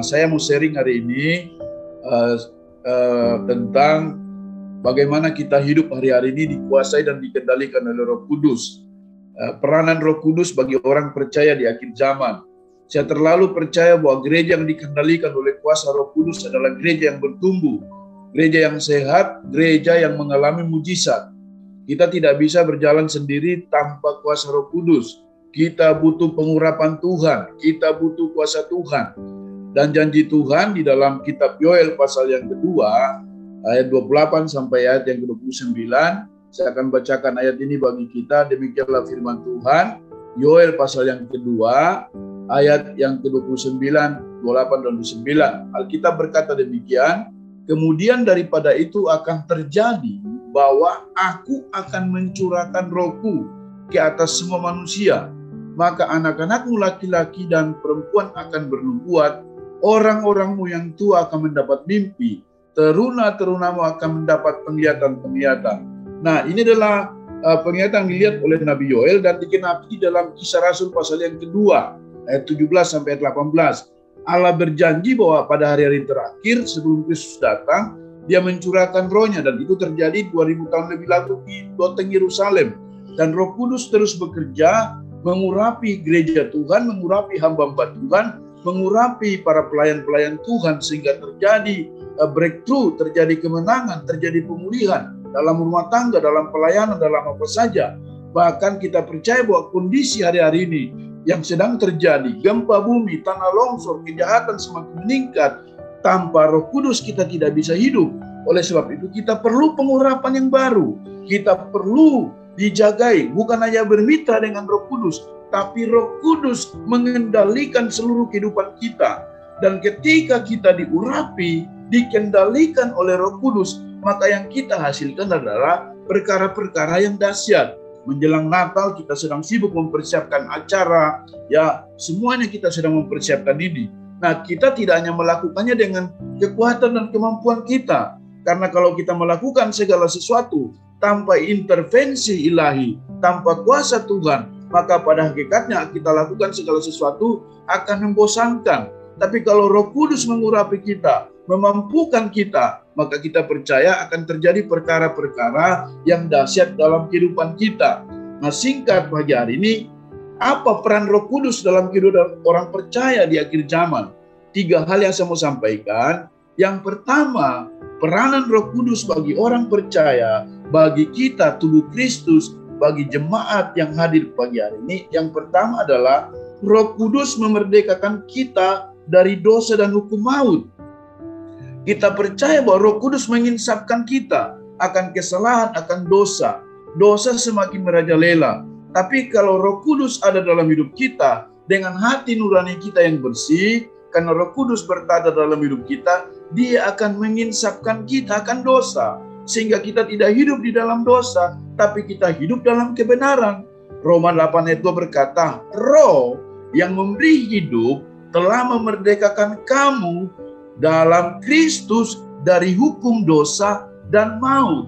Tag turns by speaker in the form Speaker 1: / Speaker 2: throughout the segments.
Speaker 1: Saya mau sharing hari ini tentang bagaimana kita hidup hari-hari ini dikuasai dan dikendalikan oleh Roh Kudus. Peranan Roh Kudus bagi orang percaya di akhir zaman. Saya terlalu percaya bahwa gereja yang dikendalikan oleh kuasa Roh Kudus adalah gereja yang bertumbuh, gereja yang sehat, gereja yang mengalami mujizat. Kita tidak bisa berjalan sendiri tanpa kuasa Roh Kudus. Kita butuh pengurapan Tuhan, kita butuh kuasa Tuhan. Dan janji Tuhan di dalam kitab Yoel pasal yang kedua, ayat 28 sampai ayat yang ke-29, saya akan bacakan ayat ini bagi kita. Demikianlah firman Tuhan, Yoel pasal yang kedua, ayat yang ke-29, 28 dan 29. Alkitab berkata demikian, kemudian daripada itu akan terjadi bahwa aku akan mencurahkan rohku ke atas semua manusia. Maka anak-anakmu laki-laki dan perempuan akan bernubuat, orang-orangmu yang tua akan mendapat mimpi, teruna-terunamu akan mendapat penglihatan-penglihatan. Nah, ini adalah penglihatan yang dilihat oleh Nabi Yoel dan dikenapi dalam Kisah Rasul pasal yang kedua, ayat 17 sampai ayat 18. Allah berjanji bahwa pada hari-hari terakhir sebelum Kristus datang, Dia mencurahkan rohnya, dan itu terjadi 2000 tahun lebih lalu di Loteng Yerusalem. Dan Roh Kudus terus bekerja mengurapi gereja Tuhan, mengurapi hamba-hamba Tuhan, mengurapi para pelayan-pelayan Tuhan, sehingga terjadi breakthrough, terjadi kemenangan, terjadi pemulihan dalam rumah tangga, dalam pelayanan, dalam apa saja. Bahkan kita percaya bahwa kondisi hari-hari ini yang sedang terjadi, gempa bumi, tanah longsor, kejahatan semakin meningkat, tanpa Roh Kudus kita tidak bisa hidup. Oleh sebab itu kita perlu pengurapan yang baru. Kita perlu dijagai, bukan hanya bermitra dengan Roh Kudus, tapi Roh Kudus mengendalikan seluruh kehidupan kita. Dan ketika kita diurapi, dikendalikan oleh Roh Kudus, maka yang kita hasilkan adalah perkara-perkara yang dahsyat. Menjelang Natal kita sedang sibuk mempersiapkan acara, ya semuanya kita sedang mempersiapkan ini. Nah, kita tidak hanya melakukannya dengan kekuatan dan kemampuan kita, karena kalau kita melakukan segala sesuatu tanpa intervensi ilahi, tanpa kuasa Tuhan, maka pada hakikatnya kita lakukan segala sesuatu akan membosankan. Tapi kalau Roh Kudus mengurapi kita, memampukan kita, maka kita percaya akan terjadi perkara-perkara yang dahsyat dalam kehidupan kita. Nah, singkat pagi hari ini, apa peran Roh Kudus dalam kehidupan orang percaya di akhir zaman? 3 hal yang saya mau sampaikan. Yang pertama, peranan Roh Kudus bagi orang percaya, bagi kita tubuh Kristus, bagi jemaat yang hadir pagi hari ini. Yang pertama adalah Roh Kudus memerdekakan kita dari dosa dan hukum maut. Kita percaya bahwa Roh Kudus menginsapkan kita akan kesalahan, akan dosa. Dosa semakin merajalela. Tapi kalau Roh Kudus ada dalam hidup kita, dengan hati nurani kita yang bersih, karena Roh Kudus bertada dalam hidup kita, Dia akan menginsapkan kita akan dosa. Sehingga kita tidak hidup di dalam dosa, tapi kita hidup dalam kebenaran. Roma 8 ayat 2 berkata, Roh yang memberi hidup telah memerdekakan kamu dalam Kristus dari hukum dosa dan maut.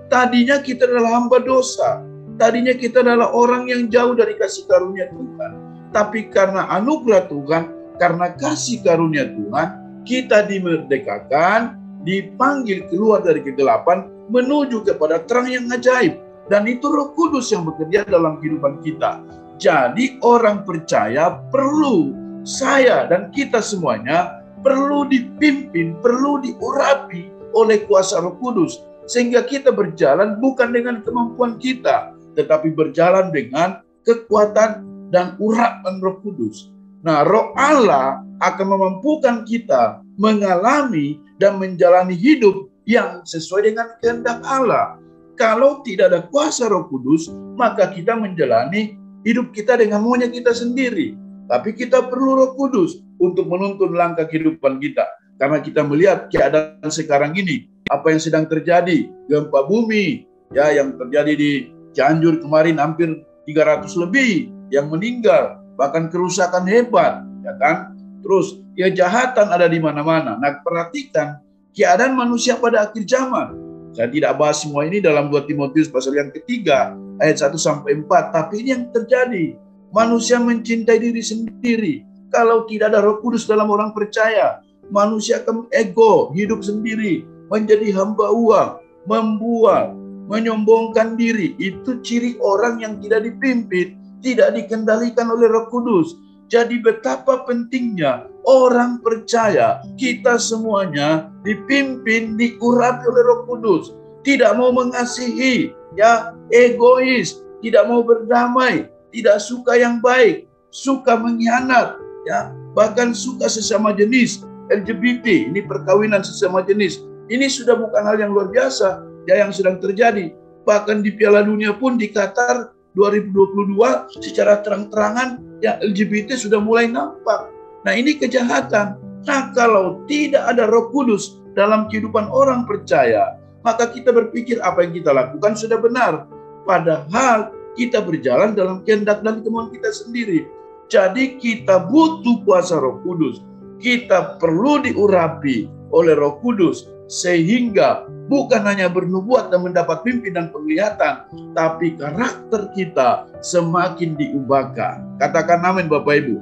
Speaker 1: Tadinya kita adalah hamba dosa. Tadinya kita adalah orang yang jauh dari kasih karunia Tuhan. Tapi karena anugerah Tuhan, karena kasih karunia Tuhan, kita dimerdekakan, dipanggil keluar dari kegelapan, menuju kepada terang yang ajaib. Dan itu Roh Kudus yang bekerja dalam kehidupan kita. Jadi orang percaya perlu, saya dan kita semuanya, perlu dipimpin, perlu diurapi oleh kuasa Roh Kudus. Sehingga kita berjalan bukan dengan kemampuan kita, tetapi berjalan dengan kekuatan dan urapan Roh Kudus. Nah, Roh Allah akan memampukan kita mengalami dan menjalani hidup yang sesuai dengan kehendak Allah. Kalau tidak ada kuasa Roh Kudus, maka kita menjalani hidup kita dengan maunya kita sendiri. Tapi kita perlu Roh Kudus untuk menuntun langkah kehidupan kita. Karena kita melihat keadaan sekarang ini, apa yang sedang terjadi, gempa bumi, ya yang terjadi di Cianjur kemarin hampir 300 lebih yang meninggal, bahkan kerusakan hebat, ya kan? Terus kejahatan ada di mana-mana. Nah, perhatikan keadaan manusia pada akhir zaman. Saya tidak bahas semua ini dalam 2 Timotius pasal yang ketiga, ayat 1 sampai 4. Tapi ini yang terjadi. Manusia mencintai diri sendiri. kalau tidak ada Roh Kudus dalam orang percaya, manusia akan ego, hidup sendiri, menjadi hamba uang, membual, menyombongkan diri. Itu ciri orang yang tidak dipimpin, tidak dikendalikan oleh Roh Kudus. Jadi betapa pentingnya orang percaya, kita semuanya dipimpin, diurapi oleh Roh Kudus. Tidak mau mengasihi, ya, egois, tidak mau berdamai, tidak suka yang baik, suka mengkhianat, ya, bahkan suka sesama jenis. LGBT, ini perkawinan sesama jenis. Ini sudah bukan hal yang luar biasa, ya, yang sedang terjadi. Bahkan di Piala Dunia pun di Qatar 2022 secara terang-terangan, ya, LGBT sudah mulai nampak. Nah, ini kejahatan. Nah, kalau tidak ada Roh Kudus dalam kehidupan orang percaya, maka kita berpikir apa yang kita lakukan sudah benar. Padahal kita berjalan dalam kehendak dan kemauan kita sendiri. Jadi kita butuh kuasa Roh Kudus. Kita perlu diurapi oleh Roh Kudus sehingga bukan hanya bernubuat dan mendapat mimpi dan penglihatan, tapi karakter kita semakin diubahkan. Katakan amin Bapak Ibu.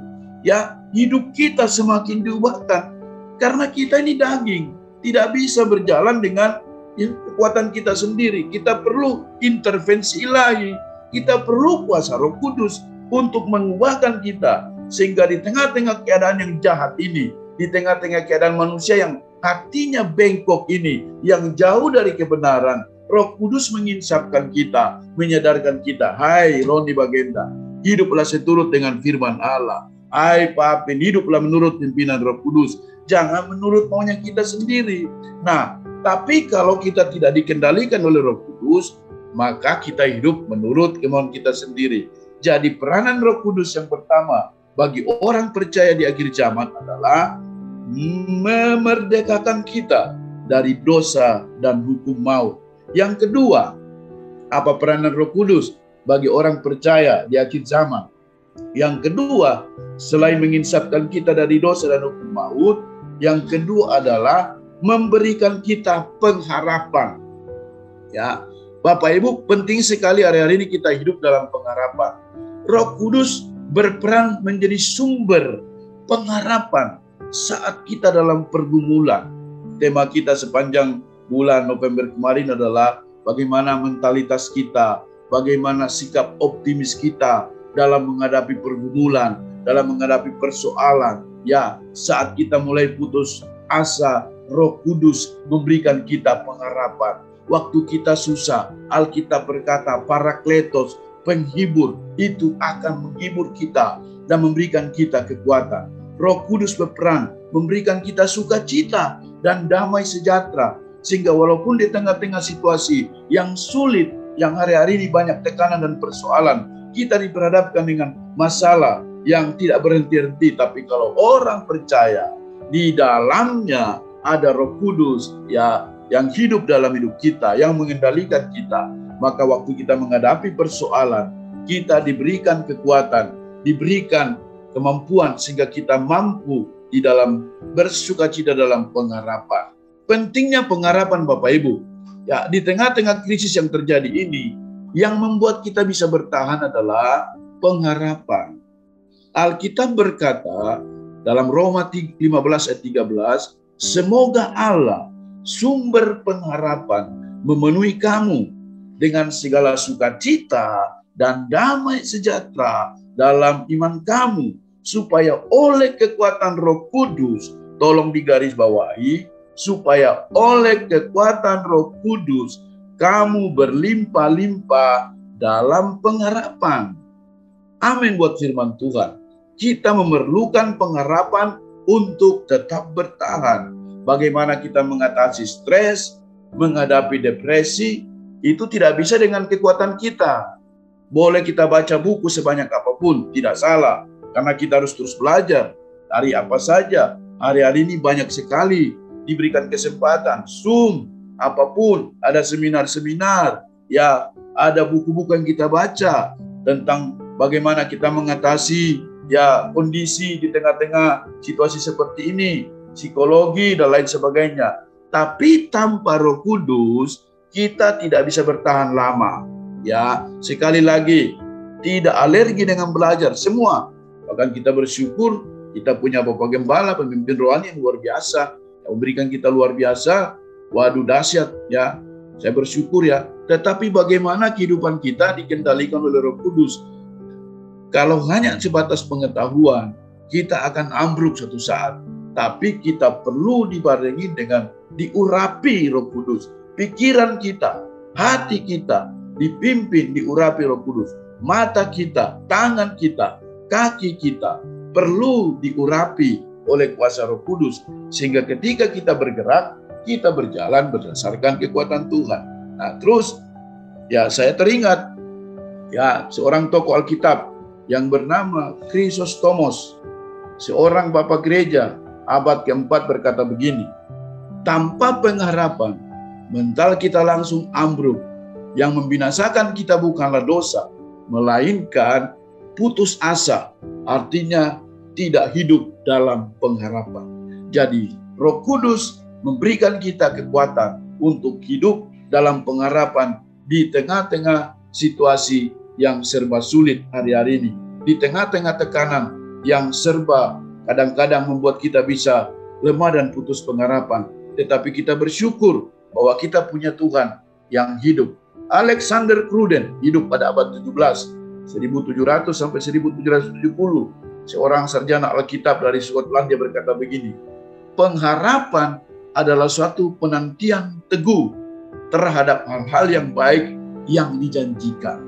Speaker 1: Ya, hidup kita semakin diubahkan karena kita ini daging, tidak bisa berjalan dengan kekuatan kita sendiri. Kita perlu intervensi ilahi, kita perlu kuasa Roh Kudus untuk mengubahkan kita, sehingga di tengah-tengah keadaan yang jahat ini, di tengah-tengah keadaan manusia yang hatinya bengkok ini, yang jauh dari kebenaran, Roh Kudus menginsapkan kita, menyadarkan kita. Hai Roni Bagenda, hiduplah seturut dengan firman Allah. Hai Pak Apin, hiduplah menurut pimpinan Roh Kudus, jangan menurut maunya kita sendiri. Nah, tapi kalau kita tidak dikendalikan oleh Roh Kudus, maka kita hidup menurut kemauan kita sendiri. Jadi peranan Roh Kudus yang pertama bagi orang percaya di akhir zaman adalah memerdekakan kita dari dosa dan hukum maut. Yang kedua, apa peranan Roh Kudus bagi orang percaya di akhir zaman? Yang kedua, selain menginsapkan kita dari dosa dan hukum maut, yang kedua adalah memberikan kita pengharapan. Ya, Bapak Ibu, penting sekali hari-hari ini kita hidup dalam pengharapan. Roh Kudus berperan menjadi sumber pengharapan saat kita dalam pergumulan. Tema kita sepanjang bulan November kemarin adalah bagaimana mentalitas kita, bagaimana sikap optimis kita dalam menghadapi pergumulan, dalam menghadapi persoalan. Ya, saat kita mulai putus asa, Roh Kudus memberikan kita pengharapan. Waktu kita susah, Alkitab berkata, Parakletos, penghibur, itu akan menghibur kita dan memberikan kita kekuatan. Roh Kudus berperan memberikan kita sukacita dan damai sejahtera, sehingga walaupun di tengah-tengah situasi yang sulit, yang hari-hari ini banyak tekanan dan persoalan, kita diperhadapkan dengan masalah yang tidak berhenti-henti, tapi kalau orang percaya di dalamnya ada Roh Kudus, ya, yang hidup dalam hidup kita, yang mengendalikan kita, maka waktu kita menghadapi persoalan, kita diberikan kekuatan, diberikan kemampuan sehingga kita mampu di dalam bersukacita dalam pengharapan. Pentingnya pengharapan Bapak Ibu. Ya, di tengah-tengah krisis yang terjadi ini, yang membuat kita bisa bertahan adalah pengharapan. Alkitab berkata dalam Roma 15 ayat 13, semoga Allah sumber pengharapan memenuhi kamu dengan segala sukacita dan damai sejahtera dalam iman kamu, supaya oleh kekuatan Roh Kudus, tolong digarisbawahi, supaya oleh kekuatan Roh Kudus kamu berlimpah-limpah dalam pengharapan. Amin buat firman Tuhan. Kita memerlukan pengharapan untuk tetap bertahan. Bagaimana kita mengatasi stres, menghadapi depresi, itu tidak bisa dengan kekuatan kita. Boleh kita baca buku sebanyak apapun, tidak salah. Karena kita harus terus belajar. Dari apa saja. Hari-hari ini banyak sekali diberikan kesempatan. Zoom, apapun. Ada seminar-seminar. Ya, ada buku-buku yang kita baca. Tentang bagaimana kita mengatasi ya kondisi di tengah-tengah situasi seperti ini. Psikologi dan lain sebagainya. Tapi tanpa Roh Kudus, kita tidak bisa bertahan lama. Ya, sekali lagi, tidak alergi dengan belajar semua. Bahkan kita bersyukur Kita punya Bapak Gembala, pemimpin rohani yang luar biasa, yang memberikan kita luar biasa. Waduh, dahsyat ya. Saya bersyukur ya. Tetapi bagaimana kehidupan kita dikendalikan oleh Roh Kudus? Kalau hanya sebatas pengetahuan, kita akan ambruk suatu saat. Tapi kita perlu dibarengi dengan diurapi Roh Kudus. Pikiran kita, hati kita dipimpin, diurapi Roh Kudus. Mata kita, tangan kita, kaki kita perlu diurapi oleh kuasa Roh Kudus. Sehingga ketika kita bergerak, kita berjalan berdasarkan kekuatan Tuhan. Nah, terus ya saya teringat ya seorang tokoh Alkitab yang bernama Chrysostomos, seorang bapak gereja abad keempat, berkata begini, tanpa pengharapan mental kita langsung ambruk. Yang membinasakan kita bukanlah dosa, melainkan putus asa, artinya tidak hidup dalam pengharapan. Jadi Roh Kudus memberikan kita kekuatan untuk hidup dalam pengharapan di tengah-tengah situasi yang serba sulit hari-hari ini, di tengah-tengah tekanan yang serba kadang-kadang membuat kita bisa lemah dan putus pengharapan. Tetapi kita bersyukur bahwa kita punya Tuhan yang hidup. Alexander Cruden hidup pada abad 17, 1700 sampai 1770. Seorang sarjana Alkitab dari Skotlandia berkata begini, pengharapan adalah suatu penantian teguh terhadap hal-hal yang baik yang dijanjikan.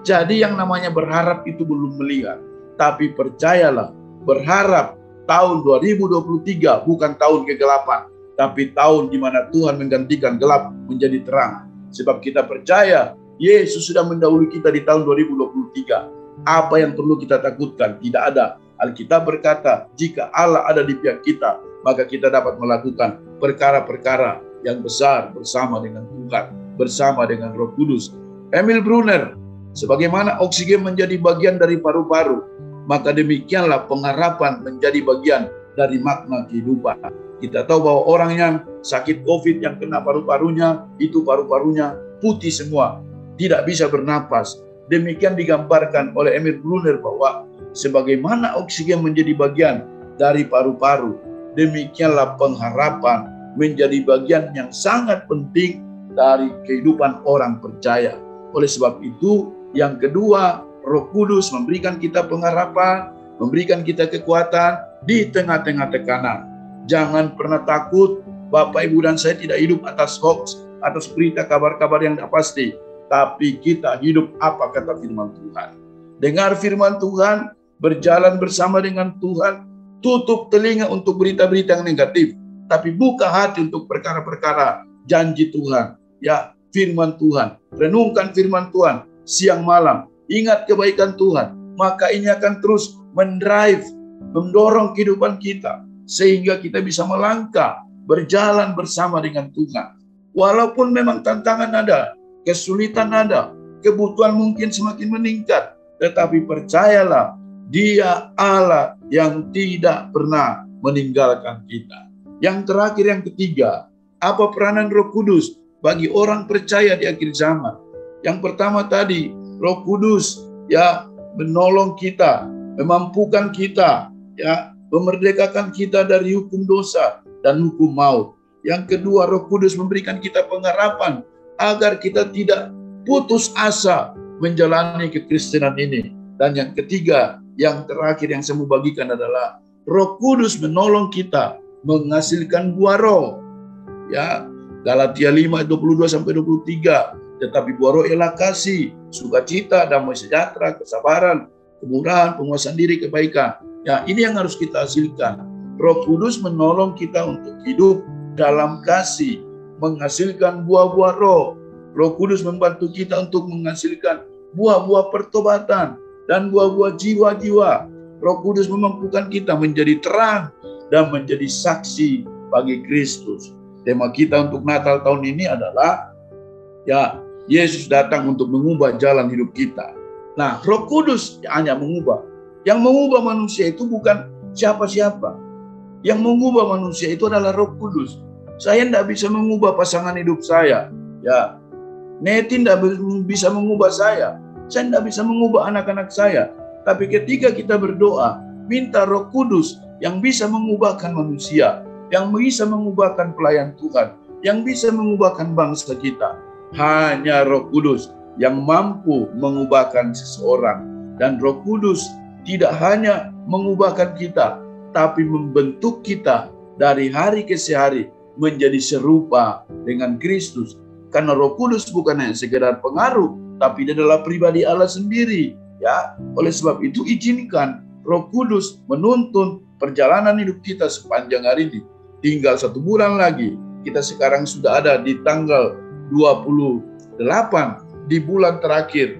Speaker 1: Jadi yang namanya berharap itu belum melihat. Tapi percayalah, berharap tahun 2023 bukan tahun kegelapan, tapi tahun di mana Tuhan menggantikan gelap menjadi terang. Sebab kita percaya Yesus sudah mendahului kita di tahun 2023. Apa yang perlu kita takutkan? Tidak ada. Alkitab berkata, jika Allah ada di pihak kita, maka kita dapat melakukan perkara-perkara yang besar bersama dengan Tuhan, bersama dengan Roh Kudus. Emil Brunner, sebagaimana oksigen menjadi bagian dari paru-paru, maka demikianlah pengharapan menjadi bagian dari makna kehidupan. Kita tahu bahwa orang yang sakit COVID, yang kena paru-parunya, itu paru-parunya putih semua, tidak bisa bernapas. Demikian digambarkan oleh Emil Brunner bahwa sebagaimana oksigen menjadi bagian dari paru-paru, demikianlah pengharapan menjadi bagian yang sangat penting dari kehidupan orang percaya. Oleh sebab itu, yang kedua, Roh Kudus memberikan kita pengharapan, memberikan kita kekuatan di tengah-tengah tekanan. Jangan pernah takut, Bapak, Ibu, dan saya tidak hidup atas hoax, atas berita kabar-kabar yang tidak pasti. Tapi kita hidup apa kata firman Tuhan. Dengar firman Tuhan, berjalan bersama dengan Tuhan, tutup telinga untuk berita-berita yang negatif, tapi buka hati untuk perkara-perkara janji Tuhan. Ya, firman Tuhan, renungkan firman Tuhan siang malam, ingat kebaikan Tuhan, maka ini akan terus mendorong kehidupan kita, sehingga kita bisa melangkah, berjalan bersama dengan Tuhan. Walaupun memang tantangan ada, kesulitan ada, kebutuhan mungkin semakin meningkat, tetapi percayalah, Dia Allah yang tidak pernah meninggalkan kita. Yang terakhir, yang ketiga, apa peranan Roh Kudus bagi orang percaya di akhir zaman? Yang pertama tadi, Roh Kudus ya menolong kita, memampukan kita, ya memerdekakan kita dari hukum dosa dan hukum maut. Yang kedua, Roh Kudus memberikan kita pengharapan agar kita tidak putus asa menjalani kekristenan ini. Dan yang ketiga, yang terakhir yang saya mau bagikan adalah Roh Kudus menolong kita menghasilkan buah roh. Ya, Galatia 5:22-23. Tetapi buah roh ialah kasih, sukacita, damai sejahtera, kesabaran, kemurahan, penguasaan diri, kebaikan. Ya, ini yang harus kita hasilkan. Roh Kudus menolong kita untuk hidup dalam kasih, menghasilkan buah-buah roh. Roh Kudus membantu kita untuk menghasilkan buah-buah pertobatan dan buah-buah jiwa-jiwa. Roh Kudus memampukan kita menjadi terang dan menjadi saksi bagi Kristus. Tema kita untuk Natal tahun ini adalah ya, Yesus datang untuk mengubah jalan hidup kita. Nah, Roh Kudus hanya mengubah. Yang mengubah manusia itu bukan siapa-siapa. Yang mengubah manusia itu adalah Roh Kudus. Saya tidak bisa mengubah pasangan hidup saya. Ya, Neti tidak bisa mengubah saya. Saya tidak bisa mengubah anak-anak saya. Tapi ketika kita berdoa, minta Roh Kudus yang bisa mengubahkan manusia, yang bisa mengubahkan pelayan Tuhan, yang bisa mengubahkan bangsa kita. Hanya Roh Kudus yang mampu mengubahkan seseorang. Dan Roh Kudus tidak hanya mengubahkan kita, tapi membentuk kita dari hari ke hari menjadi serupa dengan Kristus. Karena Roh Kudus bukan hanya sekedar pengaruh, tapi dia adalah pribadi Allah sendiri. Ya, oleh sebab itu izinkan Roh Kudus menuntun perjalanan hidup kita sepanjang hari ini. Tinggal 1 bulan lagi. Kita sekarang sudah ada di tanggal 28 di bulan terakhir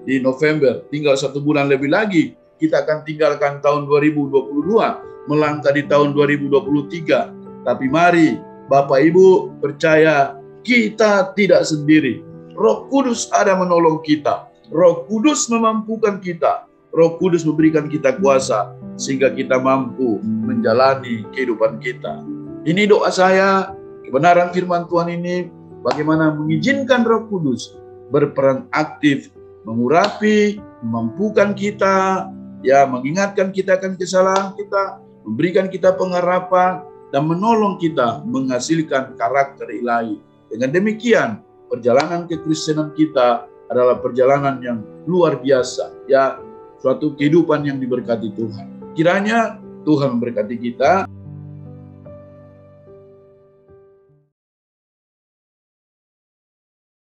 Speaker 1: di November. Tinggal 1 bulan lebih lagi kita akan tinggalkan tahun 2022, melangkah di tahun 2023. Tapi mari Bapak Ibu percaya kita tidak sendiri. Roh Kudus ada menolong kita. Roh Kudus memampukan kita. Roh Kudus memberikan kita kuasa sehingga kita mampu menjalani kehidupan kita. Ini doa saya, kebenaran firman Tuhan ini bagaimana mengizinkan Roh Kudus berperan aktif, mengurapi, memampukan kita, ya, mengingatkan kita akan kesalahan kita, memberikan kita pengharapan, dan menolong kita menghasilkan karakter ilahi. Dengan demikian, perjalanan kekristenan kita adalah perjalanan yang luar biasa, ya, suatu kehidupan yang diberkati Tuhan. Kiranya Tuhan memberkati kita.